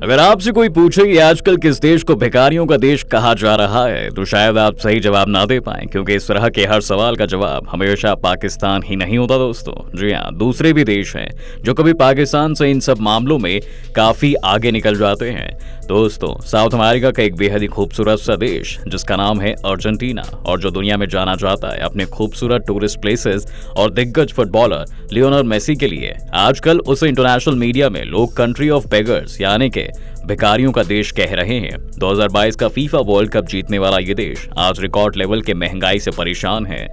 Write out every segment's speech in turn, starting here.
अगर आपसे कोई पूछे कि आजकल किस देश को भिखारियों का देश कहा जा रहा है तो शायद आप सही जवाब ना दे पाएं, क्योंकि इस तरह के हर सवाल का जवाब हमेशा पाकिस्तान ही नहीं होता दोस्तों। जी हाँ, दूसरे भी देश हैं जो कभी पाकिस्तान से इन सब मामलों में काफी आगे निकल जाते हैं। दोस्तों, साउथ अमेरिका का एक बेहद ही खूबसूरत सा देश जिसका नाम है अर्जेंटीना, और जो दुनिया में जाना जाता है अपने खूबसूरत टूरिस्ट प्लेसेस और दिग्गज फुटबॉलर लियोनेल मेसी के लिए। आजकल उसे इंटरनेशनल मीडिया में लोग कंट्री ऑफ बेगर्स यानी कि भिखारियों का देश कह रहे हैं। 2022 का फीफा वर्ल्ड कप जीतने वाला ये देश आज रिकॉर्ड लेवल के महंगाई से परेशान है।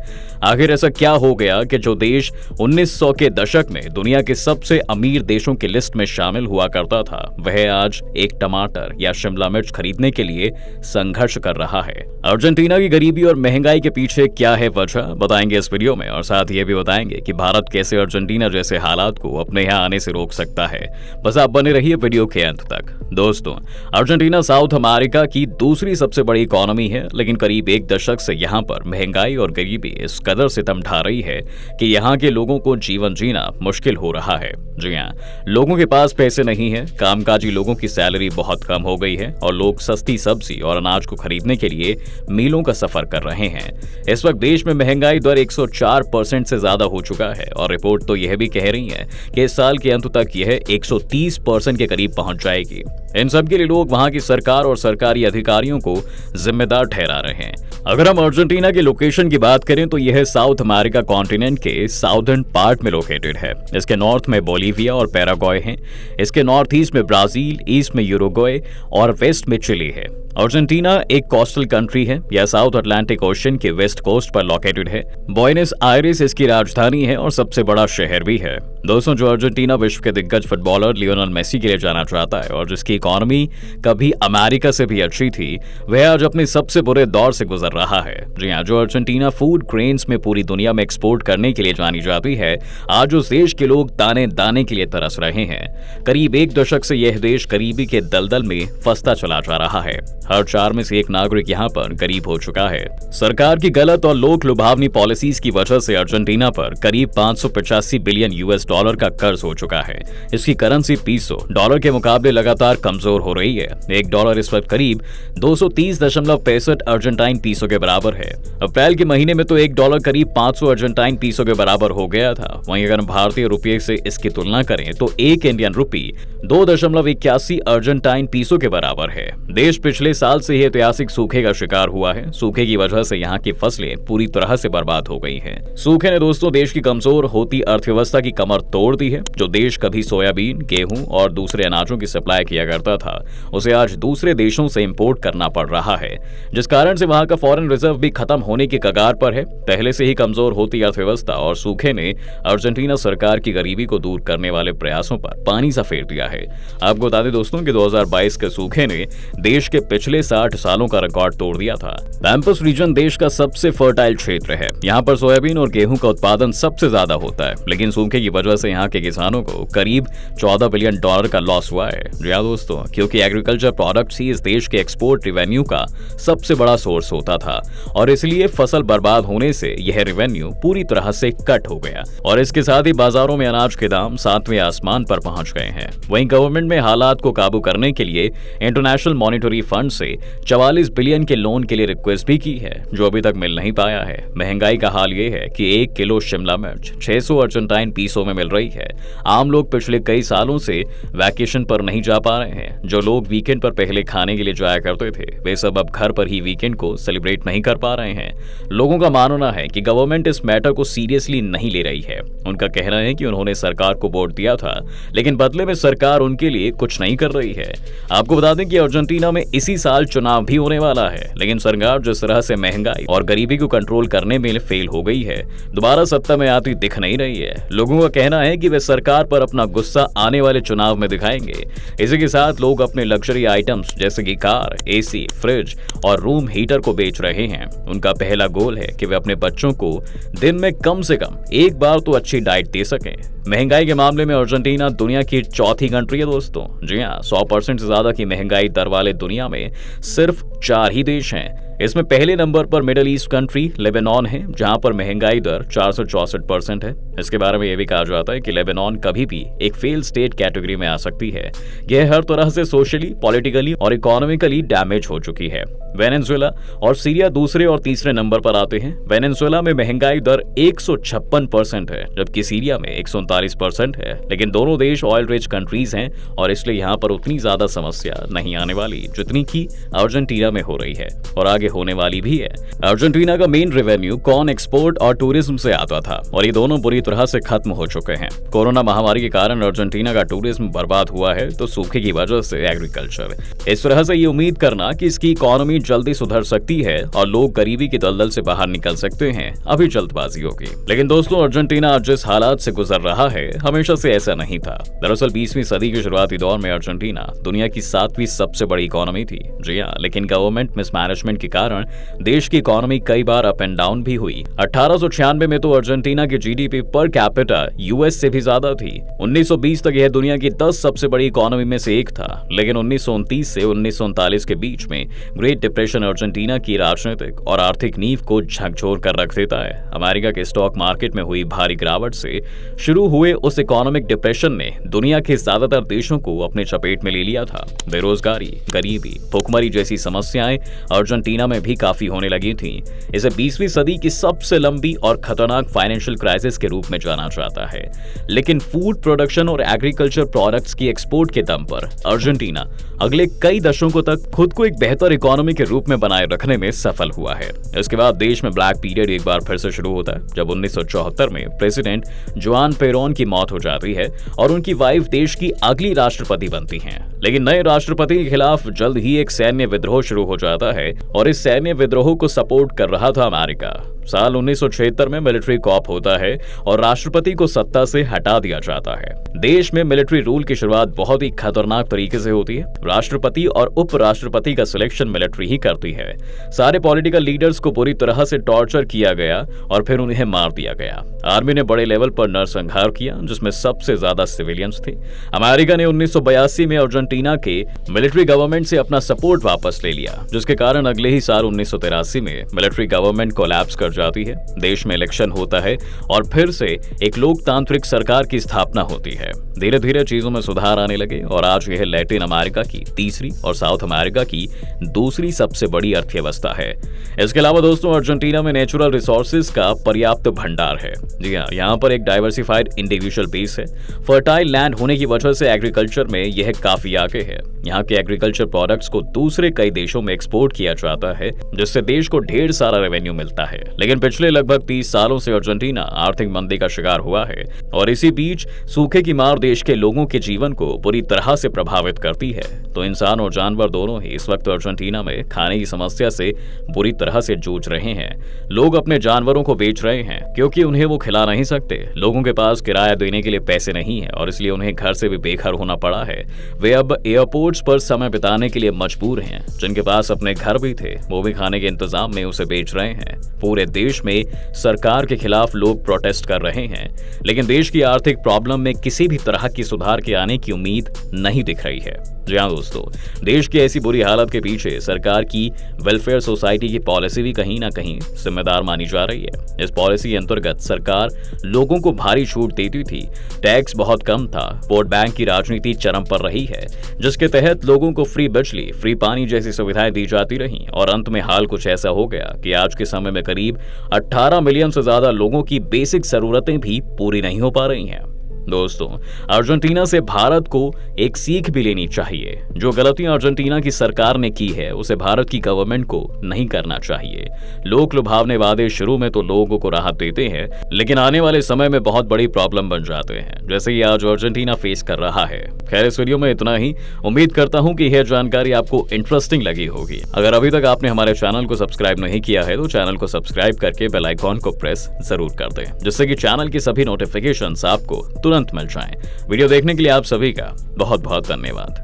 आखिर ऐसा क्या हो गया कि जो देश 1900 के दशक में दुनिया के सबसे अमीर देशों की लिस्ट में शामिल हुआ करता था, वह आज एक टमाटर या शिमला मिर्च खरीदने के लिए संघर्ष कर रहा है। अर्जेंटीना की गरीबी और महंगाई के पीछे क्या है वजह, बताएंगे इस वीडियो में, और साथ ये भी बताएंगे कि भारत कैसे अर्जेंटीना जैसे हालात को अपने यहाँ आने से रोक सकता है। बस आप बने रहिए वीडियो के अंत तक। दोस्तों, अर्जेंटीना साउथ अमेरिका की दूसरी सबसे बड़ी इकोनॉमी है, लेकिन करीब एक दशक से यहाँ पर महंगाई और गरीबी इस कदर सितम ढा रही है कि यहाँ के लोगों को जीवन जीना मुश्किल हो रहा है। जी हाँ, लोगों के पास पैसे नहीं है, कामकाजी लोगों की सैलरी बहुत कम हो गई है और लोग सस्ती सब्जी और अनाज को खरीदने के लिए मीलों का सफर कर रहे हैं। इस वक्त देश में महंगाई दर 104% से ज्यादा हो चुका है और रिपोर्ट तो यह भी कह रही है कि इस साल के अंत तक यह 130% के करीब पहुंच जाएगी। इन सब के लिए लोग वहां की सरकार और सरकारी अधिकारियों को जिम्मेदार ठहरा रहे हैं। अगर हम अर्जेंटीना की लोकेशन की बात करें तो यह साउथ अमेरिका कॉन्टिनेंट के साउदर्न पार्ट में लोकेटेड है। इसके नॉर्थ में बोलीविया और पैराग्वे हैं। इसके नॉर्थ ईस्ट में ब्राजील, ईस्ट में यूरुग्वे और वेस्ट में चिली है। अर्जेंटीना एक कोस्टल कंट्री है। यह साउथ अटलांटिक ओशन के वेस्ट कोस्ट पर लोकेटेड है। बुएनोस आयरेस इसकी राजधानी है और सबसे बड़ा शहर भी है। दोस्तों, जो अर्जेंटीना विश्व के दिग्गज फुटबॉलर लियोनेल मेसी के लिए जाना चाहता है और जिसकी इकोनॉमी कभी अमेरिका से भी अच्छी थी, वह आज अपने सबसे बुरे दौर से गुजर रहा है। जी हाँ, जो अर्जेंटीना फूड ग्रेन्स में पूरी दुनिया में एक्सपोर्ट करने के लिए जानी जाती है, आज उस देश के लोग दाने दाने के लिए तरस रहे हैं। करीब एक दशक से यह देश गरीबी के दलदल में फंसता चला जा रहा है। हर 4 में से एक नागरिक यहाँ पर गरीब हो चुका है। सरकार की गलत और लोक लुभावनी पॉलिसीज की वजह से अर्जेंटीना पर करीब 585 बिलियन यूएस डॉलर का कर्ज हो चुका है। इसकी करेंसी पीसो डॉलर के मुकाबले लगातार कमजोर हो रही है। एक डॉलर इस वक्त करीब 230.65 अर्जेंटाइन पीसो के बराबर है। अप्रैल के महीने में तो एक डॉलर करीब 500 अर्जेंटाइन पीसो के बराबर हो गया था। वहीं अगर हम भारतीय रुपये से इसकी तुलना करें तो एक इंडियन रुपी 2.81 अर्जेंटाइन पीसो के बराबर है। देश पिछले साल से ही ऐतिहासिक सूखे का शिकार हुआ है। सूखे की वजह से यहाँ की फसलें पूरी तरह से बर्बाद हो गई हैं। सूखे ने दोस्तों देश की कमजोर होती अर्थव्यवस्था की कमर तोड़ दी है। जो देश कभी सोयाबीन, गेहूं और दूसरे अनाजों की सप्लाई किया करता था, उसे आज दूसरे देशों से इंपोर्ट करना पड़ रहा है, जिस कारण से वहां का फॉरेन रिजर्व भी खत्म होने की कगार पर है। पहले से ही कमजोर होती अर्थव्यवस्था और सूखे ने अर्जेंटीना सरकार की गरीबी को दूर करने वाले प्रयासों पर पानी सा फेर दिया है। आपको बता दें दोस्तों कि 2022 के सूखे ने देश के पिछले 60 सालों का रिकॉर्ड तोड़ दिया था। पैम्पस रीजन देश का सबसे फर्टाइल क्षेत्र है। यहाँ पर सोयाबीन और गेहूं का उत्पादन सबसे ज्यादा होता है, लेकिन सूखे की वजह से यहाँ के किसानों को करीब 14 बिलियन डॉलर का लॉस हुआ है। जी हाँ दोस्तों, क्योंकि एग्रीकल्चर प्रोडक्ट्स ही इस देश के एक्सपोर्ट रेवेन्यू का सबसे बड़ा सोर्स होता था और इसलिए फसल बर्बाद होने से यह रेवेन्यू पूरी तरह से कट हो गया और इसके साथ ही बाजारों में अनाज के दाम 7वें आसमान पर पहुंच गए हैं। वहीं गवर्नमेंट में हालात को काबू करने के लिए इंटरनेशनल मॉनिटरी फंड से 44 बिलियन के लोन के लिए रिक्वेस्ट भी की है, जो अभी तक मिल नहीं पाया है। महंगाई का हाल ये है कि 1 किलो शिमला मिर्च 600 अर्जेंटाइन पीसों में मिल रही है। आम लोग पिछले कई सालों से वैकेशन पर नहीं जा पा रहे हैं। जो लोग वीकेंड पर पहले खाने के लिए जाया करते थे, वे सब अब घर पर ही वीकेंड को सेलिब्रेट नहीं कर पा रहे हैं। लोगों का मानना है कि गवर्नमेंट इस मैटर को सीरियसली नहीं ले रही है। उनका कहना है कि उन्होंने सरकार को वोट दिया था, लेकिन बदले में सरकार उनके लिए कुछ नहीं कर रही है। आपको बता दें कि अर्जेंटीना में इसी साल चुनाव भी होने वाला है, लेकिन सरकार जिस तरह से महंगाई और गरीबी को कंट्रोल करने में फेल हो गई है, दोबारा सत्ता में आती दिख नहीं रही है। लोगों का कहना है कि वे सरकार पर अपना गुस्सा आने वाले चुनाव में दिखाएंगे। इसी के साथ लोग अपने लग्जरी आइटम्स जैसे कि कार, एसी, फ्रिज और रूम हीटर को बेच रहे हैं। उनका पहला गोल है कि वे अपने बच्चों को दिन में कम से कम एक बार तो अच्छी डाइट दे सकें। महंगाई के मामले में अर्जेंटीना दुनिया की चौथी कंट्री है दोस्तों। जी हाँ, 100% से ज्यादा की महंगाई दर वाले दुनिया में सिर्फ 4 ही देश हैं। इसमें पहले नंबर पर मिडिल ईस्ट कंट्री लेबनान है, जहां पर महंगाई दर 464% है। इसके बारे में यह भी कहा जाता है कि लेबनान कभी भी एक फेल स्टेट कैटेगरी में आ सकती है। यह हर तरह से सोशली, पॉलिटिकली और इकोनॉमिकली डैमेज हो चुकी है। वेनेजुएला और सीरिया दूसरे और तीसरे नंबर पर आते हैं। वेनेजुएला में महंगाई दर 156% है, जबकि सीरिया में 139% है। लेकिन दोनों देश ऑयल रिच कंट्रीज हैं और इसलिए यहाँ पर उतनी ज्यादा समस्या नहीं आने वाली जितनी की अर्जेंटीना में हो रही है और आगे होने वाली भी है। अर्जेंटीना का मेन रेवेन्यू कॉर्न एक्सपोर्ट और टूरिज्म से आता था और ये दोनों बुरी तरह से खत्म हो चुके हैं। कोरोना महामारी के कारण अर्जेंटीना का टूरिज्म बर्बाद हुआ है, तो सूखे की वजह से एग्रीकल्चर। इस तरह से ये उम्मीद करना कि इसकी इकोनॉमी जल्दी सुधर सकती है और लोग गरीबी की दलदल से बाहर निकल सकते हैं, अभी जल्दबाजी होगी। लेकिन दोस्तों, अर्जेंटीना जिस हालात से गुजर रहा है, हमेशा से ऐसा नहीं था। दरअसल 20वीं सदी के शुरुआती दौर में अर्जेंटीना दुनिया की 7वीं सबसे बड़ी इकोनॉमी थी। जी हाँ, लेकिन गवर्नमेंट मिसमैनेजमेंट के कारण देश की इकोनॉमी कई बार अप एंड डाउन भी हुई। 1896 में तो अर्जेंटीना की जीडीपी पर कैपिटा यूएस से भी ज्यादा थी। 1920 तक यह दुनिया की 10 सबसे बड़ी इकोनॉमी में से एक था। लेकिन 1929 से 1939 के बीच में ग्रेट डिप्रेशन अर्जेंटीना की राजनीतिक और आर्थिक नींव को झकझोर कर रख देता है। अमेरिका के स्टॉक मार्केट में हुई भारी गिरावट से शुरू हुए उस इकोनॉमिक डिप्रेशन ने दुनिया के ज्यादातर देशों को अपने चपेट में ले लिया था। बेरोजगारी, गरीबी, भुखमरी जैसी समस्याएं अर्जेंटीना में भी काफी होने लगी थीं। इसे 20वीं सदी की सबसे लंबी और खतरनाक फाइनेंशियल क्राइसिस के रूप में जाना जाता है। लेकिन फूड प्रोडक्शन और एग्रीकल्चर प्रोडक्ट्स की एक्सपोर्ट के दम पर अर्जेंटीना अगले कई दशकों तक खुद को एक बेहतर इकोनॉमी के रूप में बनाए रखने में सफल हुआ है। इसके बाद देश में ब्लैक पीरियड एक बार फिर से शुरू होता है, जब 1974 में प्रेसिडेंट जुआन पेरोन की मौत हो जाती है और उनकी वाइफ देश की अगली राष्ट्रपति बनती हैं। लेकिन नए राष्ट्रपति के खिलाफ जल्द ही एक सैन्य विद्रोह शुरू हो जाता है और इस सैन्य विद्रोह को सपोर्ट कर रहा था अमेरिका। साल 1976 में मिलिट्री कॉप होता है और राष्ट्रपति को सत्ता से हटा दिया जाता है। देश में मिलिट्री रूल की शुरुआत बहुत ही खतरनाक तरीके से होती है। राष्ट्रपति और उपराष्ट्रपति का सिलेक्शन मिलिट्री ही करती है। सारे पॉलिटिकल लीडर्स को बुरी तरह से टॉर्चर किया गया और फिर उन्हें मार दिया गया। आर्मी ने बड़े लेवल पर नरसंहार किया, जिसमें सबसे ज्यादा सिविलियंस थे। अमेरिका ने 1982 में अर्जेंटीना के मिलिट्री गवर्नमेंट से अपना सपोर्ट वापस ले लिया, जिसके कारण अगले ही साल 1983 में मिलिट्री गवर्नमेंट कोलैप्स कर जाती है। देश में इलेक्शन होता है और फिर से एक लोकतांत्रिक सरकार की स्थापना होती है। धीरे धीरे चीजों में सुधार आने लगे और आज यह लैटिन अमेरिका की तीसरी और साउथ अमेरिका की दूसरी सबसे बड़ी अर्थव्यवस्था है। इसके अलावा दोस्तों, अर्जेंटीना में नेचुरल रिसोर्सेज का पर्याप्त भंडार है। जी हाँ, यहाँ पर एक डाइवर्सिफाइड इंडिविजुअल बेस है। फर्टाइल लैंड होने की वजह से एग्रीकल्चर में यह काफी आगे है। यहाँ के एग्रीकल्चर प्रोडक्ट्स को दूसरे कई देशों में एक्सपोर्ट किया जाता है, जिससे देश को ढेर सारा रेवेन्यू मिलता है। लेकिन पिछले लगभग 30 सालों से अर्जेंटीना आर्थिक मंदी का शिकार हुआ है और इसी बीच सूखे की मार देश के लोगों के जीवन को बुरी तरह से प्रभावित करती है। तो इंसान और जानवर दोनों ही इस वक्त अर्जेंटीना में खाने की समस्या से बुरी तरह से जूझ रहे हैं। लोग अपने जानवरों को बेच रहे हैं क्योंकि उन्हें वो खिला नहीं सकते। लोगों के पास किराया देने के लिए पैसे नहीं है और इसलिए उन्हें घर से भी बेघर होना पड़ा है। वे अब एयरपोर्ट्स पर समय बिताने के लिए मजबूर हैं। जिनके पास अपने घर भी थे, वो भी खाने के इंतजाम में उसे बेच रहे हैं। पूरे देश में सरकार के खिलाफ लोग प्रोटेस्ट कर रहे हैं, लेकिन देश की आर्थिक प्रॉब्लम में किसी भी तरह की सुधार के आने की उम्मीद नहीं दिख रही है। जी हाँ दोस्तों, देश की ऐसी बुरी हालत के पीछे सरकार की वेलफेयर सोसाइटी की पॉलिसी भी कहीं ना कहीं जिम्मेदार मानी जा रही है। इस पॉलिसी के अंतर्गत सरकार लोगों को भारी छूट देती थी, टैक्स बहुत कम था, वोट बैंक की राजनीति चरम पर रही है, जिसके तहत लोगों को फ्री बिजली, फ्री पानी जैसी सुविधाएं दी जाती रहीं और अंत में हाल कुछ ऐसा हो गया कि आज के समय में करीब 18 मिलियन से ज्यादा लोगों की बेसिक जरूरतें भी पूरी नहीं हो पा रही हैं। दोस्तों, अर्जेंटीना से भारत को एक सीख भी लेनी चाहिए। जो गलतियां अर्जेंटीना की सरकार ने की है, उसे भारत की गवर्नमेंट को नहीं करना चाहिए। लोक लुभावने वादे शुरू में तो लोगों को राहत देते हैं, लेकिन आने वाले समय में बहुत बड़ी प्रॉब्लम बन जाते हैं, जैसे ये आज अर्जेंटीना फेस कर रहा है। खैर, इस वीडियो में इतना ही। उम्मीद करता हूँ कि यह जानकारी आपको इंटरेस्टिंग लगी होगी। अगर अभी तक आपने हमारे चैनल को सब्सक्राइब नहीं किया है तो चैनल को सब्सक्राइब करके बेल आइकॉन को प्रेस जरूर कर दें, जिससे कि चैनल की सभी नोटिफिकेशंस आपको तुरंत मिल जाएं। वीडियो देखने के लिए आप सभी का बहुत बहुत धन्यवाद।